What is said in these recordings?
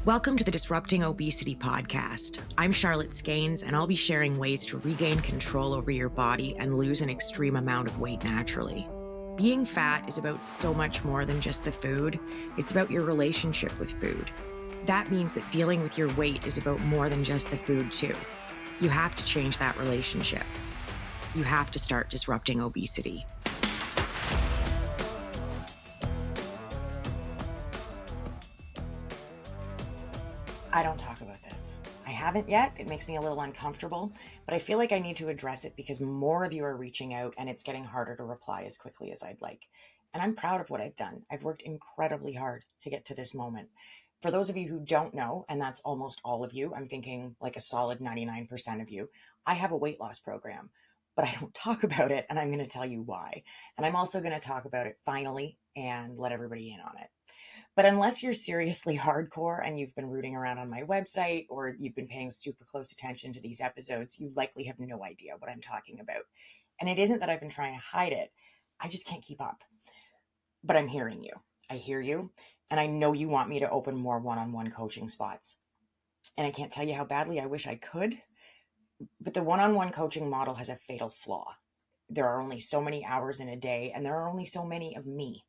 Welcome to the Disrupting Obesity podcast. I'm Charlotte Skanes, and I'll be sharing ways to regain control over your body and lose an extreme amount of weight naturally. Being fat is about so much more than just the food. It's about your relationship with food. That means that dealing with your weight is about more than just the food, too. You have to change that relationship. You have to start disrupting obesity. I don't talk about this. I haven't yet. It makes me a little uncomfortable, but I feel like I need to address it because more of you are reaching out and it's getting harder to reply as quickly as I'd like. And I'm proud of what I've done. I've worked incredibly hard to get to this moment. For those of you who don't know, and that's almost all of you, I'm thinking like a solid 99% of you, I have a weight loss program, but I don't talk about it, and I'm going to tell you why. And I'm also going to talk about it finally and let everybody in on it. But unless you're seriously hardcore and you've been rooting around on my website or you've been paying super close attention to these episodes, you likely have no idea what I'm talking about. And it isn't that I've been trying to hide it. I just can't keep up. But I'm hearing you. I hear you. And I know you want me to open more one-on-one coaching spots. And I can't tell you how badly I wish I could. But the one-on-one coaching model has a fatal flaw. There are only so many hours in a day, and there are only so many of me.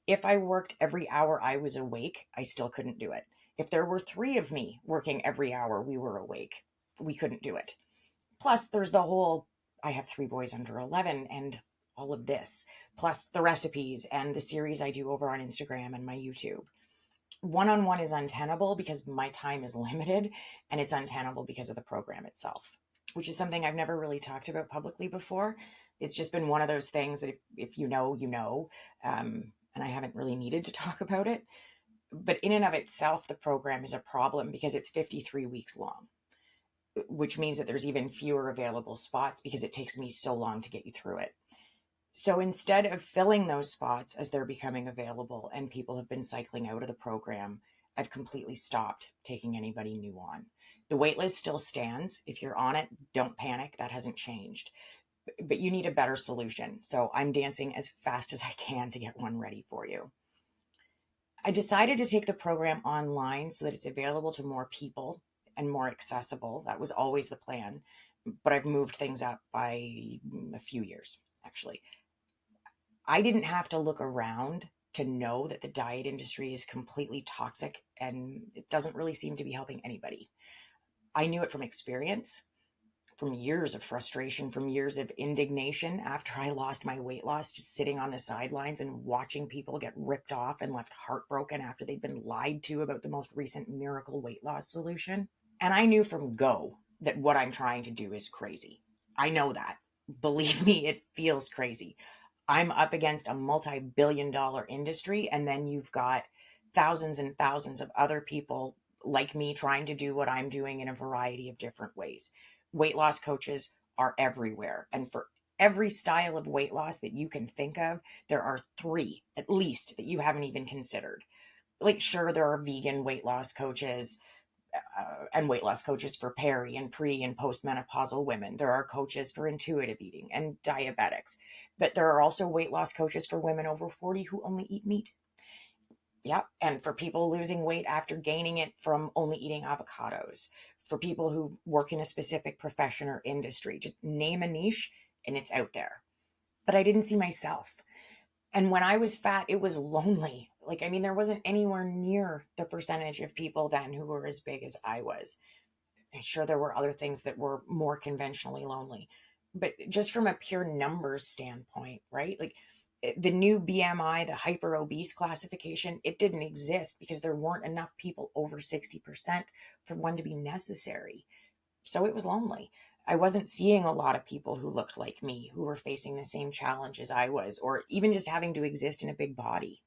If I worked every hour I was awake, I still couldn't do it. If there were 3 of me working every hour we were awake, we couldn't do it. Plus, there's the whole, I have 3 boys under 11 and all of this, plus the recipes and the series I do over on Instagram and my YouTube. One-on-one is untenable because my time is limited, and it's untenable because of the program itself, which is something I've never really talked about publicly before. It's just been one of those things that if you know, you know, and I haven't really needed to talk about it. But in and of itself, the program is a problem because it's 53 weeks long, which means that there's even fewer available spots because it takes me so long to get you through it. So instead of filling those spots as they're becoming available and people have been cycling out of the program, I've completely stopped taking anybody new on. The waitlist still stands. If you're on it, don't panic. That hasn't changed. But you need a better solution. So I'm dancing as fast as I can to get one ready for you. I decided to take the program online so that it's available to more people and more accessible. That was always the plan, but I've moved things up by a few years, actually. I didn't have to look around to know that the diet industry is completely toxic and it doesn't really seem to be helping anybody. I knew it from experience, from years of frustration, from years of indignation after I lost my weight loss, just sitting on the sidelines and watching people get ripped off and left heartbroken after they'd been lied to about the most recent miracle weight loss solution. And I knew from go that what I'm trying to do is crazy. I know that. Believe me, it feels crazy. I'm up against a multi-billion-dollar industry, and then you've got thousands and thousands of other people like me trying to do what I'm doing in a variety of different ways. Weight loss coaches are everywhere. And for every style of weight loss that you can think of, there are 3 at least that you haven't even considered. Like, sure, there are vegan weight loss coaches and weight loss coaches for peri and pre and postmenopausal women. There are coaches for intuitive eating and diabetics, but there are also weight loss coaches for women over 40 who only eat meat. Yeah, and for people losing weight after gaining it from only eating avocados, for people who work in a specific profession or industry, just name a niche and it's out there. But I didn't see myself. And when I was fat, it was lonely. Like, I mean, there wasn't anywhere near the percentage of people then who were as big as I was. And sure, there were other things that were more conventionally lonely. But just from a pure numbers standpoint, right? Like the new BMI, the hyper obese classification, it didn't exist because there weren't enough people over 60% for one to be necessary. So it was lonely. I wasn't seeing a lot of people who looked like me, who were facing the same challenge as I was, or even just having to exist in a big body.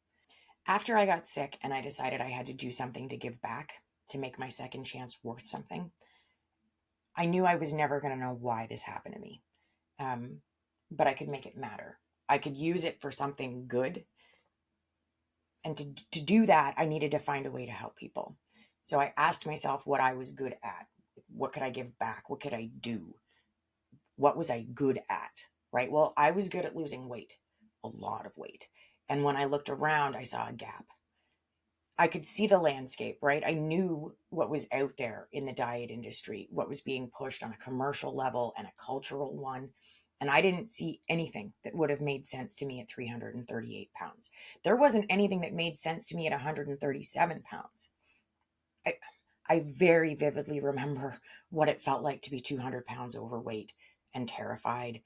After I got sick and I decided I had to do something to give back, to make my second chance worth something, I knew I was never going to know why this happened to me. But I could make it matter. I could use it for something good. And to do that, I needed to find a way to help people. So I asked myself what I was good at. What could I give back? What could I do? What was I good at? Right? Well, I was good at losing weight, a lot of weight. And when I looked around, I saw a gap. I could see the landscape, right? I knew what was out there in the diet industry, what was being pushed on a commercial level and a cultural one. And I didn't see anything that would have made sense to me at 338 pounds. There wasn't anything that made sense to me at 137 pounds. I, I very vividly remember what it felt like to be 200 pounds overweight and terrified,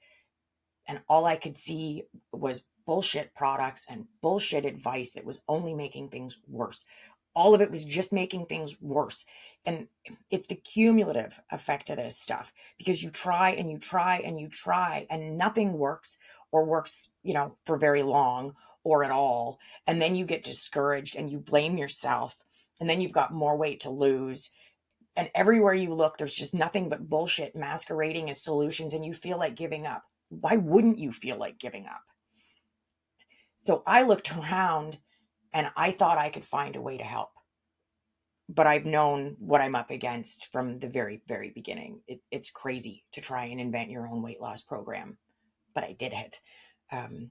and all I could see was bullshit products and bullshit advice that was only making things worse. All of it was just making things worse. And it's the cumulative effect of this stuff, because you try and you try and you try and nothing works, or works, for very long or at all. And then you get discouraged and you blame yourself. And then you've got more weight to lose, and everywhere you look, there's just nothing but bullshit masquerading as solutions, and you feel like giving up. Why wouldn't you feel like giving up? So I looked around and I thought I could find a way to help. But I've known what I'm up against from the very, very beginning. It's crazy to try and invent your own weight loss program, but I did it. Um,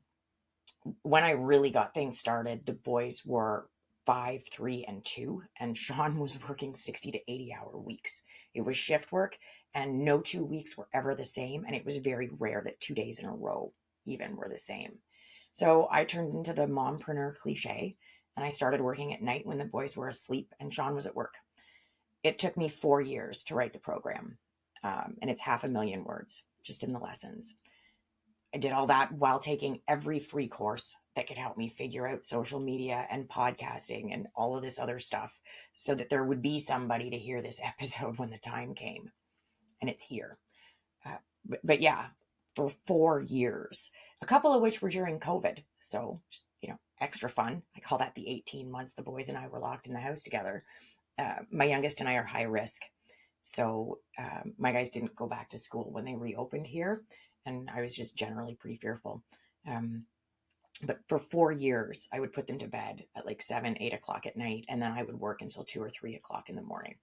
when I really got things started, the boys were 5, 3, and 2, and Sean was working 60 to 80-hour weeks. It was shift work, and no 2 weeks were ever the same. And it was very rare that 2 days in a row even were the same. So I turned into the mompreneur cliche, and I started working at night when the boys were asleep and Sean was at work. It took me 4 years to write the program, and it's 500,000 words just in the lessons. I did all that while taking every free course that could help me figure out social media and podcasting and all of this other stuff, so that there would be somebody to hear this episode when the time came. And it's here. But yeah, for 4 years, a couple of which were during COVID. So just, extra fun. I call that the 18 months the boys and I were locked in the house together. My youngest and I are high risk. So my guys didn't go back to school when they reopened here, and I was just generally pretty fearful. But for 4 years, I would put them to bed at like 7, 8 o'clock at night, and then I would work until 2 or 3 o'clock in the morning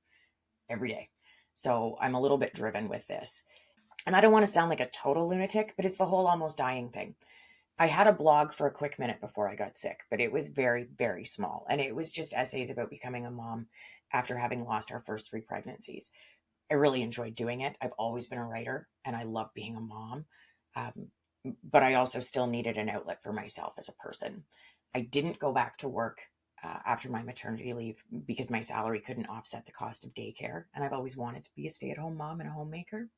every day. So I'm a little bit driven with this. And I don't want to sound like a total lunatic, but it's the whole almost dying thing. I had a blog for a quick minute before I got sick, but it was very, very small. And it was just essays about becoming a mom after having lost our first 3 pregnancies. I really enjoyed doing it. I've always been a writer and I love being a mom. Um, but I also still needed an outlet for myself as a person. I didn't go back to work after my maternity leave because my salary couldn't offset the cost of daycare. And I've always wanted to be a stay-at-home mom and a homemaker.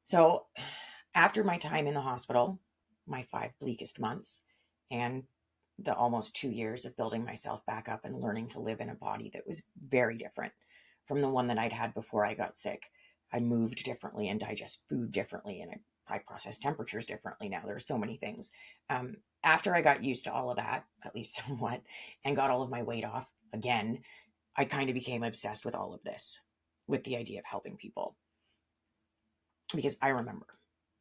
So after my time in the hospital, my 5 bleakest months, and the almost 2 years of building myself back up and learning to live in a body that was very different from the one that I'd had before I got sick. I moved differently and digest food differently, and I process temperatures differently now. There are so many things. After I got used to all of that, at least somewhat, and got all of my weight off again, I kind of became obsessed with all of this, with the idea of helping people. Because I remember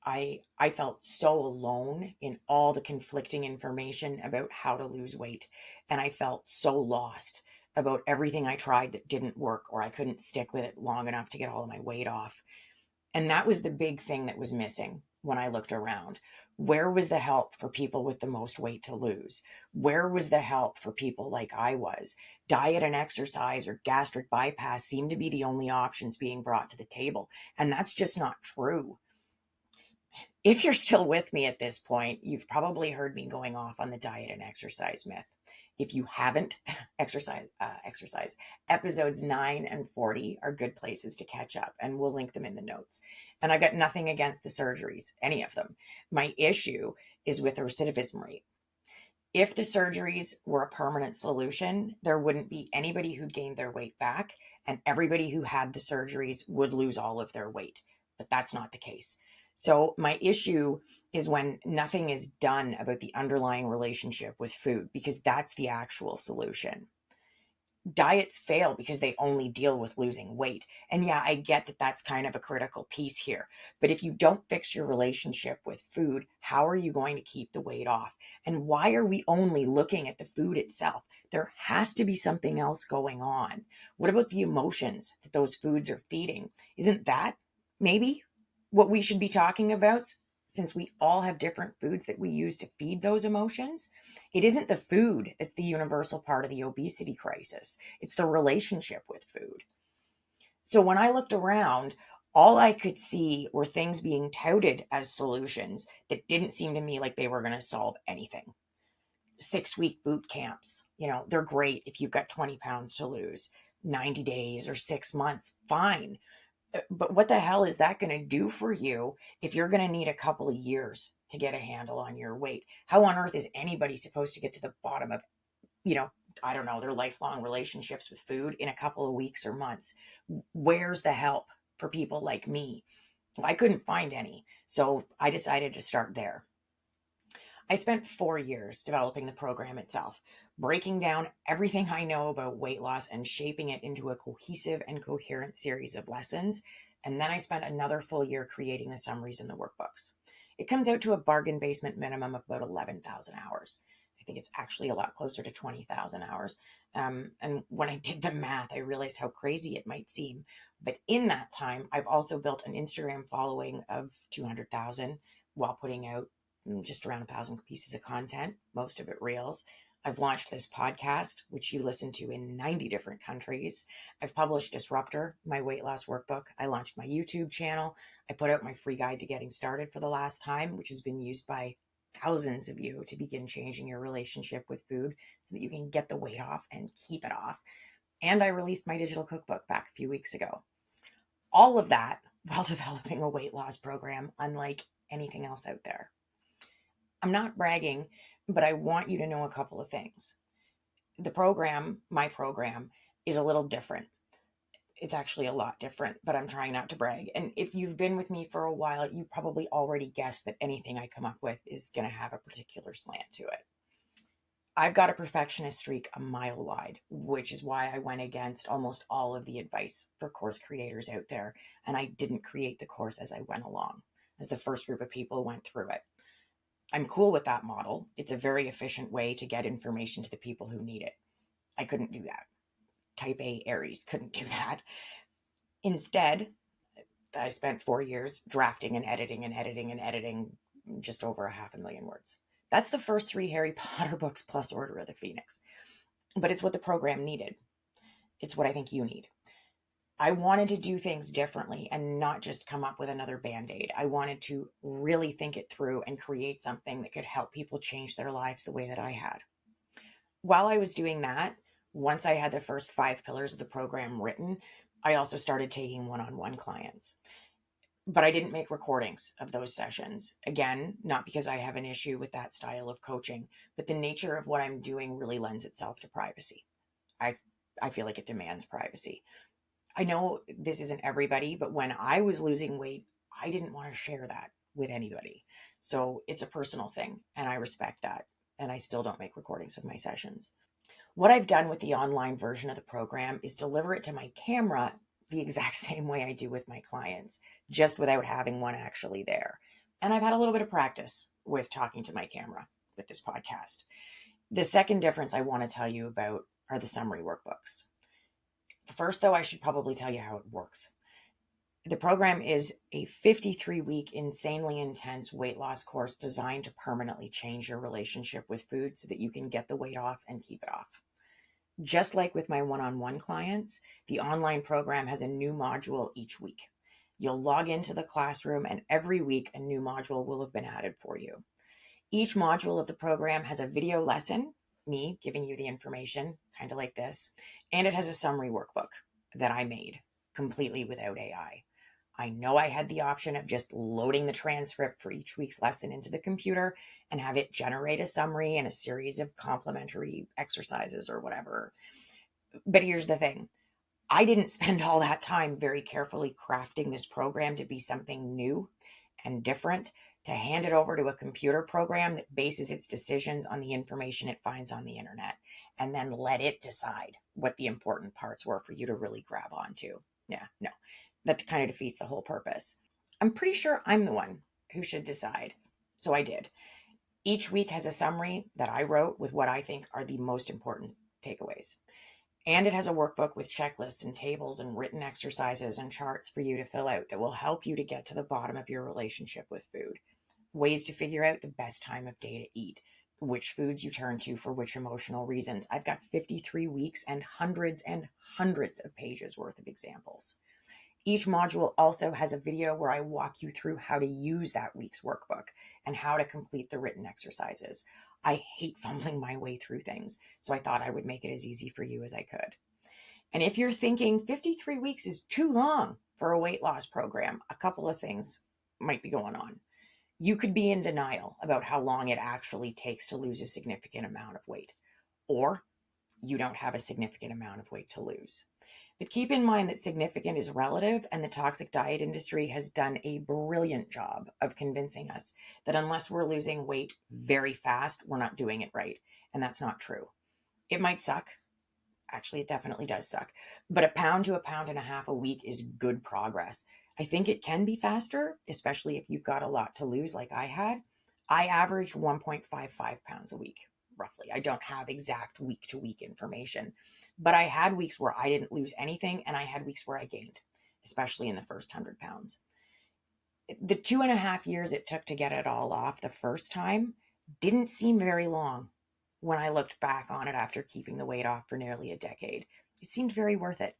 I felt so alone in all the conflicting information about how to lose weight. And I felt so lost about everything I tried that didn't work, or I couldn't stick with it long enough to get all of my weight off. And that was the big thing that was missing when I looked around. Where was the help for people with the most weight to lose? Where was the help for people like I was? Diet and exercise or gastric bypass seemed to be the only options being brought to the table. And that's just not true. If you're still with me at this point, you've probably heard me going off on the diet and exercise myth. If you haven't, exercise episodes 9 and 40 are good places to catch up, and we'll link them in the notes. And I've got nothing against the surgeries, any of them. My issue is with the recidivism rate. If the surgeries were a permanent solution, there wouldn't be anybody who'd gained their weight back, and everybody who had the surgeries would lose all of their weight. But that's not the case. So my issue is when nothing is done about the underlying relationship with food, because that's the actual solution. Diets fail because they only deal with losing weight. And yeah, I get that that's kind of a critical piece here. But if you don't fix your relationship with food, how are you going to keep the weight off? And why are we only looking at the food itself? There has to be something else going on. What about the emotions that those foods are feeding? Isn't that maybe what we should be talking about? since we all have different foods that we use to feed those emotions, it isn't the food that's the universal part of the obesity crisis. It's the relationship with food. So when I looked around, all I could see were things being touted as solutions that didn't seem to me like they were going to solve anything. 6-week boot camps, they're great if you've got 20 pounds to lose. 90 days or 6 months, fine. But what the hell is that going to do for you if you're going to need a couple of years to get a handle on your weight? How on earth is anybody supposed to get to the bottom of, you know, I don't know, their lifelong relationships with food in a couple of weeks or months? Where's the help for people like me? Well, I couldn't find any. So I decided to start there. I spent 4 years developing the program itself, breaking down everything I know about weight loss and shaping it into a cohesive and coherent series of lessons. And then I spent another full year creating the summaries and the workbooks. It comes out to a bargain basement minimum of about 11,000 hours. I think it's actually a lot closer to 20,000 hours. And when I did the math, I realized how crazy it might seem. But in that time, I've also built an Instagram following of 200,000 while putting out just around 1,000 pieces of content, most of it reels. I've launched this podcast, which you listen to in 90 different countries. I've published Disruptor, my weight loss workbook. I launched my YouTube channel. I put out my free guide to getting started for the last time, which has been used by thousands of you to begin changing your relationship with food so that you can get the weight off and keep it off. And I released my digital cookbook back a few weeks ago. All of that while developing a weight loss program unlike anything else out there. I'm not bragging, but I want you to know a couple of things. The program, my program, is a little different. It's actually a lot different, but I'm trying not to brag. And if you've been with me for a while, you probably already guessed that anything I come up with is going to have a particular slant to it. I've got a perfectionist streak a mile wide, which is why I went against almost all of the advice for course creators out there. And I didn't create the course as I went along, as the first group of people went through it. I'm cool with that model. It's a very efficient way to get information to the people who need it. I couldn't do that. Type A Aries couldn't do that. Instead, I spent 4 years drafting and editing and editing and editing just over 500,000 words. That's the first 3 Harry Potter books plus Order of the Phoenix. But it's what the program needed. It's what I think you need. I wanted to do things differently and not just come up with another band-aid. I wanted to really think it through and create something that could help people change their lives the way that I had. While I was doing that, once I had the first 5 pillars of the program written, I also started taking one-on-one clients. But I didn't make recordings of those sessions. Again, not because I have an issue with that style of coaching, but the nature of what I'm doing really lends itself to privacy. I feel like it demands privacy. I know this isn't everybody, but when I was losing weight, I didn't want to share that with anybody. So it's a personal thing, and I respect that. And I still don't make recordings of my sessions. What I've done with the online version of the program is deliver it to my camera the exact same way I do with my clients, just without having one actually there. And I've had a little bit of practice with talking to my camera with this podcast. The second difference I want to tell you about are the summary workbooks. First, though, I should probably tell you how it works. The program is a 53-week, insanely intense weight loss course designed to permanently change your relationship with food so that you can get the weight off and keep it off. Just like with my one-on-one clients, the online program has a new module each week. You'll log into the classroom, and every week a new module will have been added for you. Each module of the program has a video lesson, me giving you the information, kind of like this, and it has a summary workbook that I made completely without AI. I know I had the option of just loading the transcript for each week's lesson into the computer and have it generate a summary and a series of complementary exercises or whatever. But here's the thing. I didn't spend all that time very carefully crafting this program to be something new and different, to hand it over to a computer program that bases its decisions on the information it finds on the internet, and then let it decide what the important parts were for you to really grab onto. Yeah, no, that kind of defeats the whole purpose. I'm pretty sure I'm the one who should decide. So I did. Each week has a summary that I wrote with what I think are the most important takeaways. And it has a workbook with checklists and tables and written exercises and charts for you to fill out that will help you to get to the bottom of your relationship with food. ways to figure out the best time of day to eat, which foods you turn to for which emotional reasons. I've got 53 weeks and hundreds of pages worth of examples. Each module also has a video where I walk you through how to use that week's workbook and how to complete the written exercises. I hate fumbling my way through things, so I thought I would make it as easy for you as I could. And if you're thinking 53 weeks is too long for a weight loss program, a couple of things might be going on. You could be in denial about how long it actually takes to lose a significant amount of weight, or you don't have a significant amount of weight to lose. But keep in mind that significant is relative, and the toxic diet industry has done a brilliant job of convincing us that unless we're losing weight very fast, we're not doing it right. And that's not true. It might suck. Actually, it definitely does suck. But a pound to a pound and a half a week is good progress. I think it can be faster, especially if you've got a lot to lose like I had. I averaged 1.55 pounds a week, roughly. I don't have exact week to week information, but I had weeks where I didn't lose anything and I had weeks where I gained, especially in the first 100 pounds. The 2.5 years it took to get it all off the first time didn't seem very long when I looked back on it after keeping the weight off for nearly a decade. It seemed very worth it.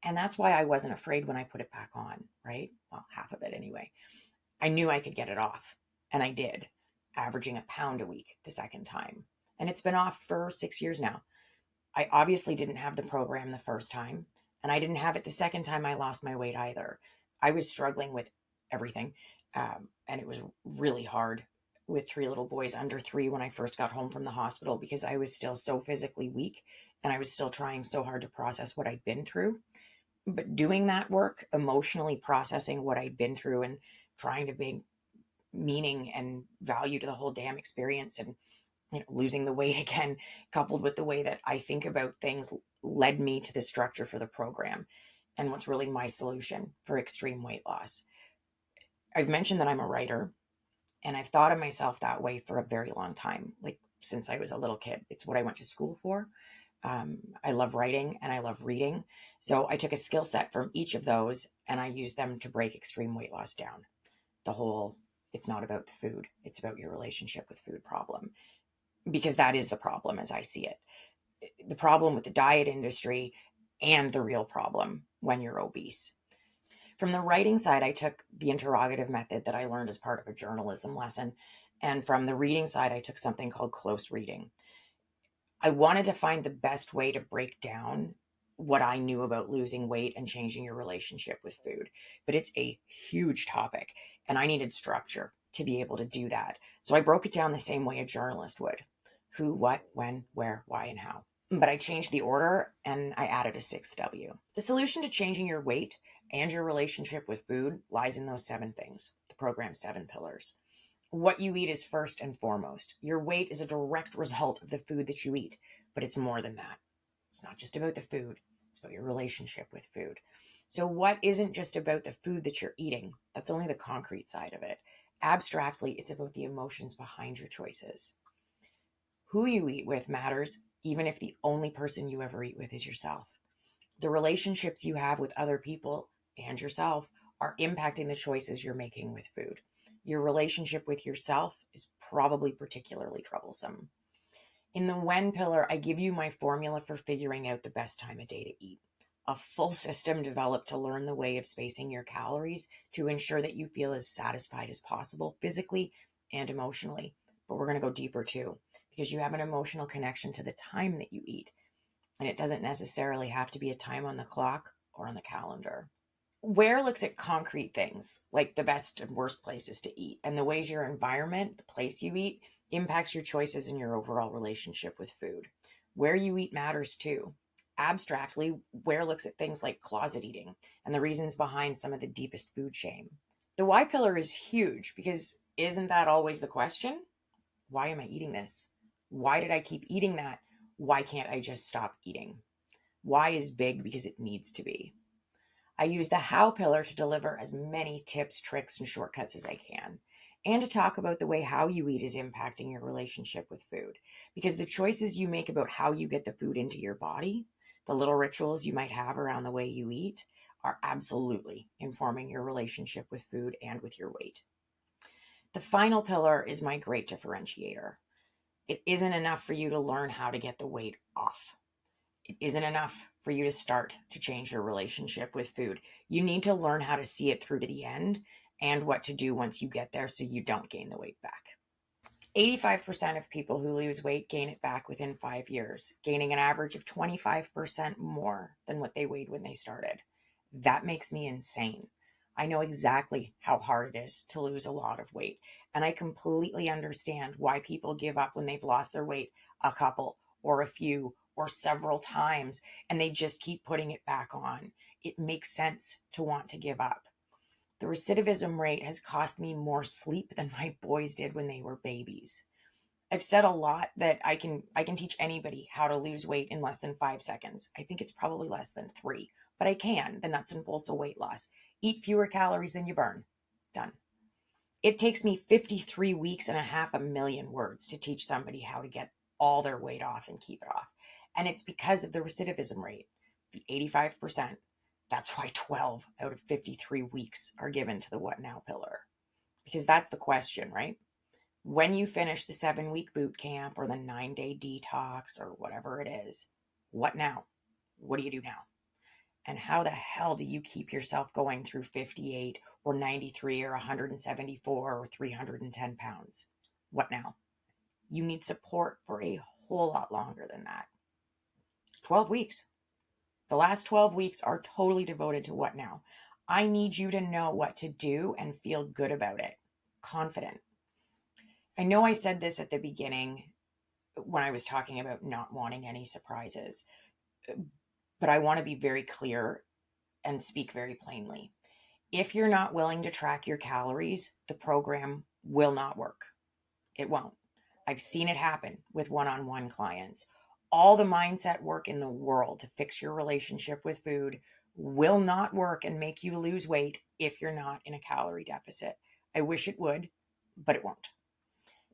And that's why I wasn't afraid when I put it back on, right? Well, half of it anyway. I knew I could get it off, and I did, averaging a pound a week the second time. And it's been off for 6 years now. I obviously didn't have the program the first time, and I didn't have it the second time I lost my weight either. I was struggling with everything, and it was really hard with three little boys under 3 when I first got home from the hospital because I was still so physically weak and I was still trying so hard to process what I'd been through. But doing that work, emotionally processing what I'd been through and trying to bring meaning and value to the whole damn experience, and losing the weight again, coupled with the way that I think about things, led me to the structure for the program and what's really my solution for extreme weight loss. I've mentioned that I'm a writer, and I've thought of myself that way for a very long time, like since I was a little kid. It's what I went to school for. I love writing and I love reading. So I took a skill set from each of those and I used them to break extreme weight loss down. The whole, it's not about the food, it's about your relationship with food problem, because that is the problem as I see it. The problem with the diet industry and the real problem when you're obese. From the writing side, I took the interrogative method that I learned as part of a journalism lesson. And from the reading side, I took something called close reading. I wanted to find the best way to break down what I knew about losing weight and changing your relationship with food. But it's a huge topic, and I needed structure to be able to do that. So I broke it down the same way a journalist would: who, what, when, where, why, and how. But I changed the order and I added a sixth W. The solution to changing your weight and your relationship with food lies in those 7 things, the program's 7 pillars. What you eat is first and foremost. Your weight is a direct result of the food that you eat, but it's more than that. It's not just about the food, it's about your relationship with food. So, what isn't just about the food that you're eating? That's only the concrete side of it. Abstractly, it's about the emotions behind your choices. Who you eat with matters, even if the only person you ever eat with is yourself. The relationships you have with other people and yourself are impacting the choices you're making with food. Your relationship with yourself is probably particularly troublesome. In the when pillar, I give you my formula for figuring out the best time of day to eat. A full system developed to learn the way of spacing your calories to ensure that you feel as satisfied as possible physically and emotionally. But we're going to go deeper too, because you have an emotional connection to the time that you eat. And it doesn't necessarily have to be a time on the clock or on the calendar. Where looks at concrete things like the best and worst places to eat and the ways your environment, the place you eat, impacts your choices and your overall relationship with food. Where you eat matters too. Abstractly, Where looks at things like closet eating and the reasons behind some of the deepest food shame. The why pillar is huge because isn't that always the question? Why am I eating this? Why did I keep eating that? Why can't I just stop eating? Why is big because it needs to be. I use the how pillar to deliver as many tips, tricks, and shortcuts as I can, and to talk about the way how you eat is impacting your relationship with food. Because the choices you make about how you get the food into your body, the little rituals you might have around the way you eat, are absolutely informing your relationship with food and with your weight. The final pillar is my great differentiator. It isn't enough for you to learn how to get the weight off. It isn't enough for you to start to change your relationship with food. You need to learn how to see it through to the end and what to do once you get there so you don't gain the weight back. 85% of people who lose weight gain it back within 5 years, gaining an average of 25% more than what they weighed when they started. That makes me insane. I know exactly how hard it is to lose a lot of weight, and I completely understand why people give up when they've lost their weight a couple or a few or several times and they just keep putting it back on. It makes sense to want to give up. The recidivism rate has cost me more sleep than my boys did when they were babies. I've said a lot that I can teach anybody how to lose weight in less than 5 seconds. I think it's probably less than 3, but I can. The nuts and bolts of weight loss. Eat fewer calories than you burn. Done. It takes me 53 weeks and a half a million words to teach somebody how to get all their weight off and keep it off. And it's because of the recidivism rate, the 85%. That's why 12 out of 53 weeks are given to the what now pillar. Because that's the question, right? When you finish the 7-week boot camp or the 9-day detox or whatever it is, what now? What do you do now? And how the hell do you keep yourself going through 58 or 93 or 174 or 310 pounds? What now? You need support for a whole lot longer than that. 12 weeks. The last 12 weeks are totally devoted to what now. I need you to know what to do and feel good about it. Confident. I know I said this at the beginning when I was talking about not wanting any surprises, but I want to be very clear and speak very plainly. If you're not willing to track your calories, the program will not work. It won't. I've seen it happen with one-on-one clients. All the mindset work in the world to fix your relationship with food will not work and make you lose weight if you're not in a calorie deficit. I wish it would, but it won't.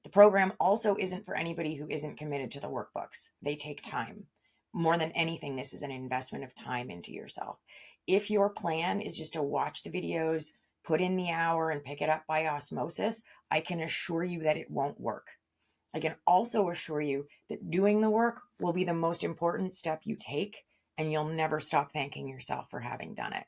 The program also isn't for anybody who isn't committed to the workbooks. They take time. More than anything, this is an investment of time into yourself. If your plan is just to watch the videos, put in the hour, and pick it up by osmosis, I can assure you that it won't work. I can also assure you that doing the work will be the most important step you take, and you'll never stop thanking yourself for having done it.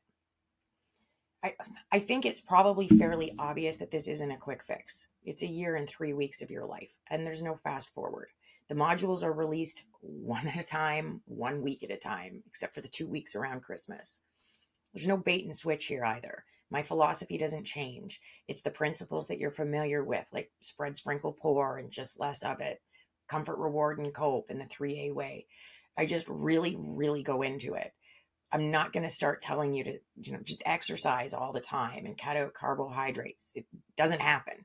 I think it's probably fairly obvious that this isn't a quick fix. It's a year and 3 weeks of your life, and there's no fast forward. The modules are released one at a time, 1 week at a time, except for the 2 weeks around Christmas. There's no bait and switch here either. My philosophy doesn't change. It's the principles that you're familiar with, like spread, sprinkle, pour, and just less of it. Comfort, reward, and cope, and the 3A way. I just really, really go into it. I'm not going to start telling you to, just exercise all the time and cut out carbohydrates. It doesn't happen.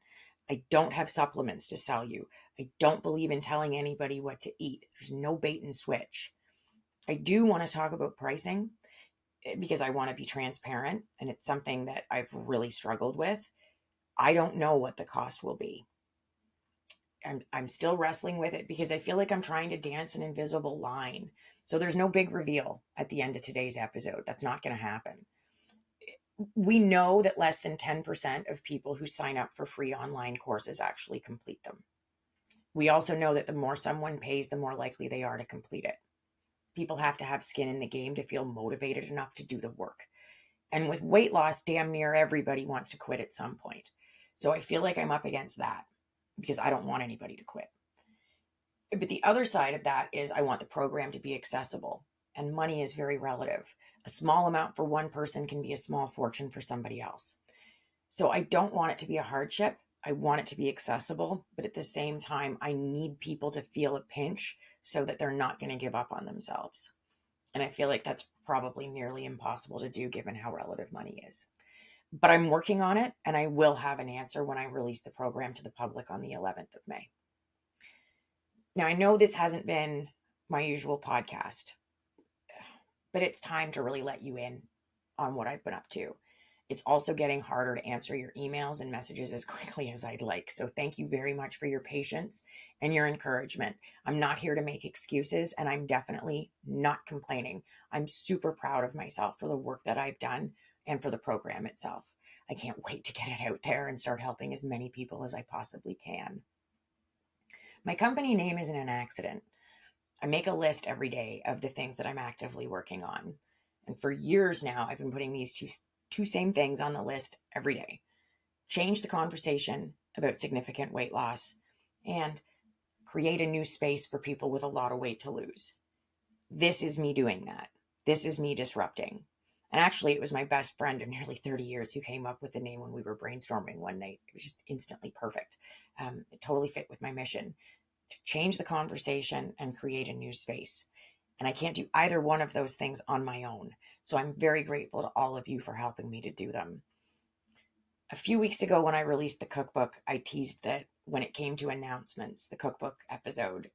I don't have supplements to sell you. I don't believe in telling anybody what to eat. There's no bait and switch. I do want to talk about pricing because I want to be transparent, and it's something that I've really struggled with. I don't know what the cost will be. I'm still wrestling with it because I feel like I'm trying to dance an invisible line. So there's no big reveal at the end of today's episode. That's not going to happen. We know that less than 10% of people who sign up for free online courses actually complete them. We also know that the more someone pays, the more likely they are to complete it. People have to have skin in the game to feel motivated enough to do the work. And with weight loss, damn near everybody wants to quit at some point. So I feel like I'm up against that because I don't want anybody to quit. But the other side of that is I want the program to be accessible, and money is very relative. A small amount for one person can be a small fortune for somebody else. So I don't want it to be a hardship. I want it to be accessible, but at the same time, I need people to feel a pinch so that they're not going to give up on themselves. And I feel like that's probably nearly impossible to do given how relative money is. But I'm working on it, and I will have an answer when I release the program to the public on the 11th of May. Now, I know this hasn't been my usual podcast, but it's time to really let you in on what I've been up to. It's also getting harder to answer your emails and messages as quickly as I'd like. So thank you very much for your patience and your encouragement. I'm not here to make excuses, and I'm definitely not complaining. I'm super proud of myself for the work that I've done and for the program itself. I can't wait to get it out there and start helping as many people as I possibly can. My company name isn't an accident. I make a list every day of the things that I'm actively working on. And for years now, I've been putting these two same things on the list every day. Change the conversation about significant weight loss and create a new space for people with a lot of weight to lose. This is me doing that. This is me disrupting. And actually, it was my best friend of nearly 30 years who came up with the name when we were brainstorming one night. It was just instantly perfect. It totally fit with my mission to change the conversation and create a new space. And I can't do either one of those things on my own. So I'm very grateful to all of you for helping me to do them. A few weeks ago, when I released the cookbook, I teased that when it came to announcements, the cookbook episode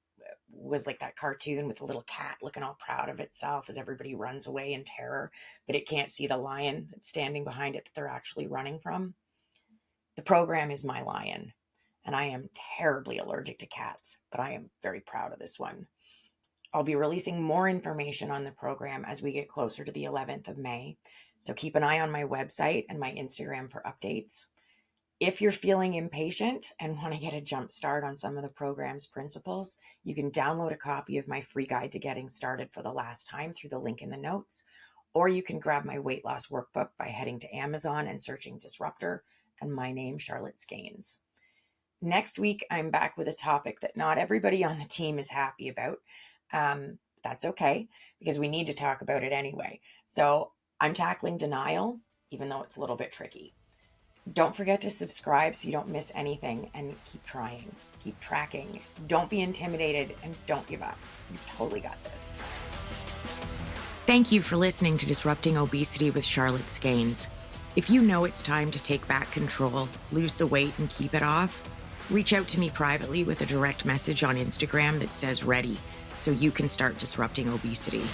was like that cartoon with a little cat looking all proud of itself as everybody runs away in terror, but it can't see the lion that's standing behind it that they're actually running from. The program is my lion, and I am terribly allergic to cats, but I am very proud of this one. I'll be releasing more information on the program as we get closer to the 11th of May, so keep an eye on my website and my Instagram for updates. If you're feeling impatient and want to get a jump start on some of the program's principles, you can download a copy of my free guide to getting started for the last time through the link in the notes, or you can grab my weight loss workbook by heading to Amazon and searching Disruptor and my name, Charlotte Skanes. Next week, I'm back with a topic that not everybody on the team is happy about. That's okay, because we need to talk about it anyway. So I'm tackling denial, even though it's a little bit tricky. Don't forget to subscribe so you don't miss anything, and keep trying, keep tracking. Don't be intimidated and don't give up. You totally got this. Thank you for listening to Disrupting Obesity with Charlotte Skanes. If you know it's time to take back control, lose the weight, and keep it off, reach out to me privately with a direct message on Instagram that says ready, so you can start disrupting obesity.